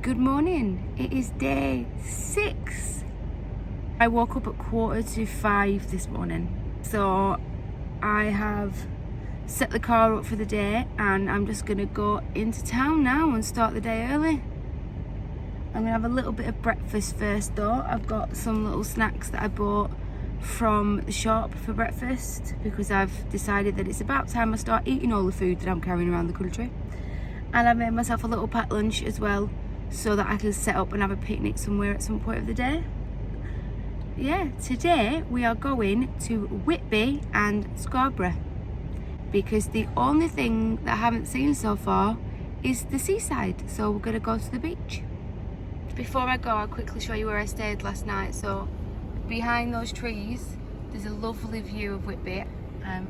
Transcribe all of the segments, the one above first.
Good morning. It is day 6. I woke up at 4:45 this morning, so I have set the car up for the day and I'm just gonna go into town now and start the day early. I'm gonna have a little bit of breakfast first though. I've got some little snacks that I bought from the shop for breakfast because I've decided that it's about time I start eating all the food that I'm carrying around the country. And I made myself a little packed lunch as well so that I can set up and have a picnic somewhere at some point of the day. Yeah, today we are going to Whitby and Scarborough because the only thing that I haven't seen so far is the seaside, so we're going to go to the beach. Before I go, I'll quickly show you where I stayed last night. So behind those trees there's a lovely view of Whitby.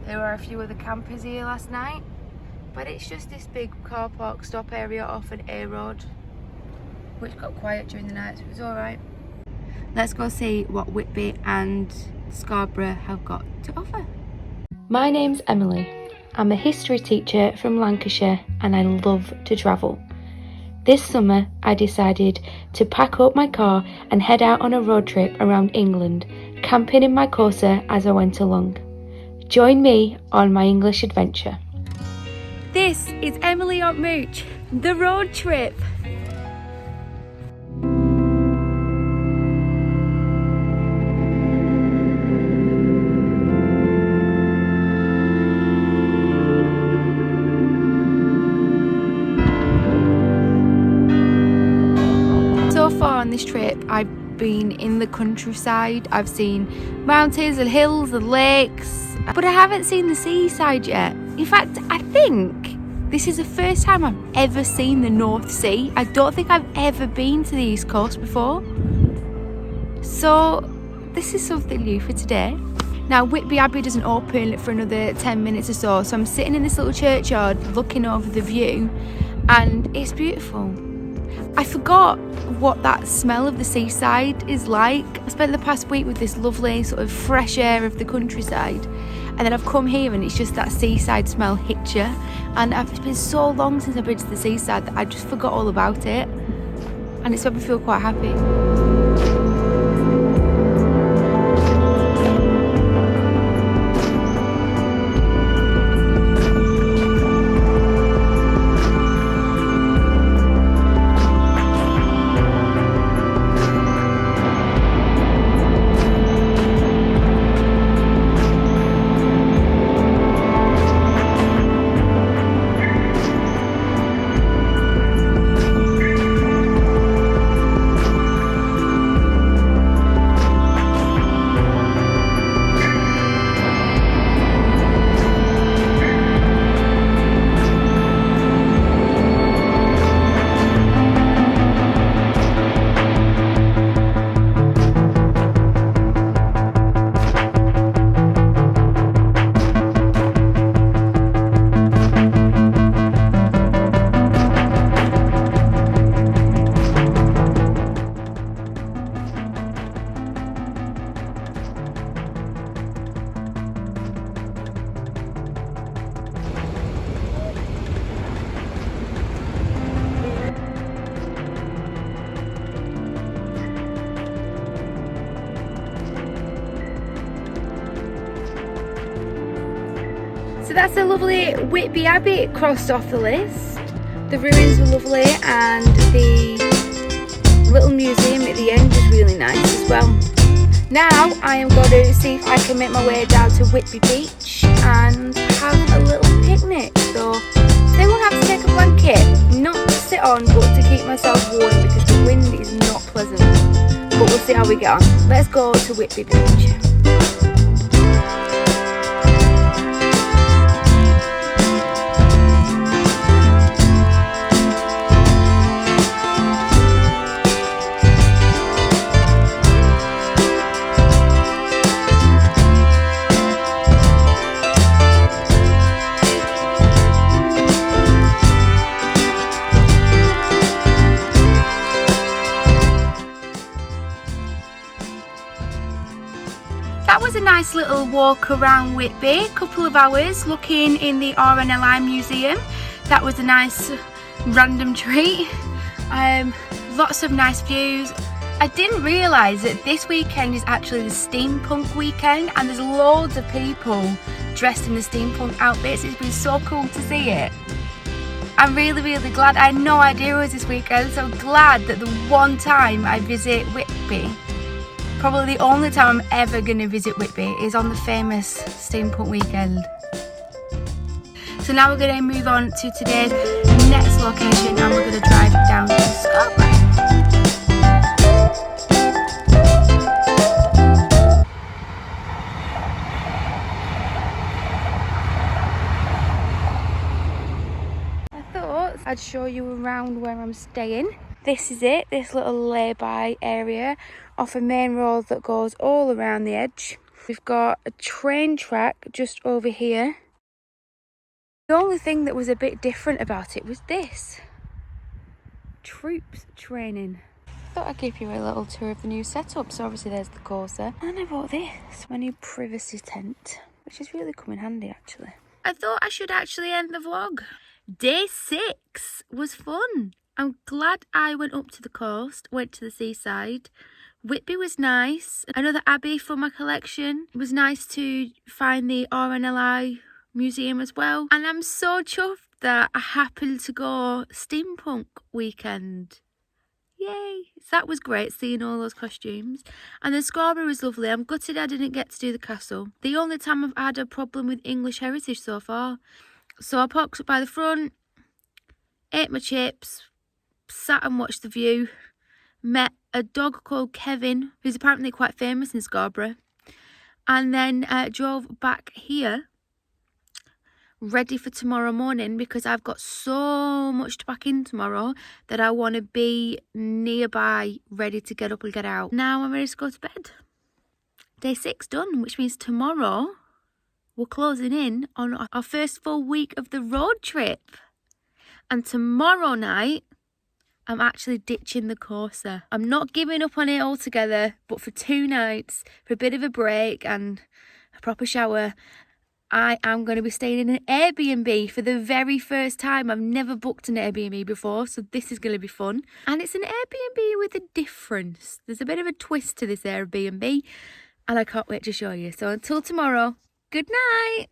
There were a few other campers here last night, but it's just this big car park stop area off an A road which got quiet during the night, so it was alright. Let's go see what Whitby and Scarborough have got to offer. My name's Emily. I'm a history teacher from Lancashire and I love to travel. This summer I decided to pack up my car and head out on a road trip around England, camping in my Corsa as I went along. Join me on my English adventure. This is Emily on Mooch, the road trip. So far on this trip, I've been in the countryside. I've seen mountains and hills and lakes, but I haven't seen the seaside yet. In fact, I think this is the first time I've ever seen the North Sea. I don't think I've ever been to the East Coast before. So this is something new for today. Now Whitby Abbey doesn't open for another 10 minutes or so I'm sitting in this little churchyard looking over the view and it's beautiful. I forgot what that smell of the seaside is like. I spent the past week with this lovely sort of fresh air of the countryside, and then I've come here and it's just that seaside smell hits you. And it's been so long since I've been to the seaside that I just forgot all about it, and it's made me feel quite happy. So that's a lovely Whitby Abbey crossed off the list. The ruins were lovely and the little museum at the end was really nice as well. Now I am going to see if I can make my way down to Whitby Beach and have a little picnic. So they will have to take a blanket, not to sit on but to keep myself warm because the wind is not pleasant. But we'll see how we get on. Let's go to Whitby Beach. That was a nice little walk around Whitby, a couple of hours looking in the RNLI museum. That was a nice random treat. lots of nice views. I didn't realise that this weekend is actually the steampunk weekend, and there's loads of people dressed in the steampunk outfits. It's been so cool to see it. I'm really, really glad. I had no idea it was this weekend, so glad that the one time I visit Whitby, probably the only time I'm ever going to visit Whitby, is on the famous steampunk weekend. So now we're going to move on to today's next location, and we're going to drive down to Scarborough. I'd show you around where I'm staying. This is it, this little lay-by area off a main road that goes all around the edge. We've got a train track just over here. The only thing that was a bit different about it was this. Troops training. Thought I'd give you a little tour of the new setup. So obviously there's the Corsa. And I bought this, my new privacy tent, which is really come in handy actually. I thought I should actually end the vlog. Day 6 was fun. I'm glad I went up to the coast, went to the seaside. Whitby was nice. Another abbey for my collection. It was nice to find the RNLI museum as well. And I'm so chuffed that I happened to go steampunk weekend. Yay! So that was great seeing all those costumes. And then Scarborough was lovely. I'm gutted I didn't get to do the castle. The only time I've had a problem with English heritage so far. So I parked up by the front, ate my chips, sat and watched the view, met a dog called Kevin, who's apparently quite famous in Scarborough, and then drove back here, ready for tomorrow morning, because I've got so much to pack in tomorrow that I want to be nearby, ready to get up and get out. Now I'm ready to go to bed. Day 6 done, which means tomorrow we're closing in on our first full week of the road trip. And tomorrow night, I'm actually ditching the Corsa. I'm not giving up on it altogether, but for 2 nights, for a bit of a break and a proper shower, I am going to be staying in an Airbnb for the very first time. I've never booked an Airbnb before, so this is going to be fun. And it's an Airbnb with a difference. There's a bit of a twist to this Airbnb, and I can't wait to show you. So until tomorrow, good night.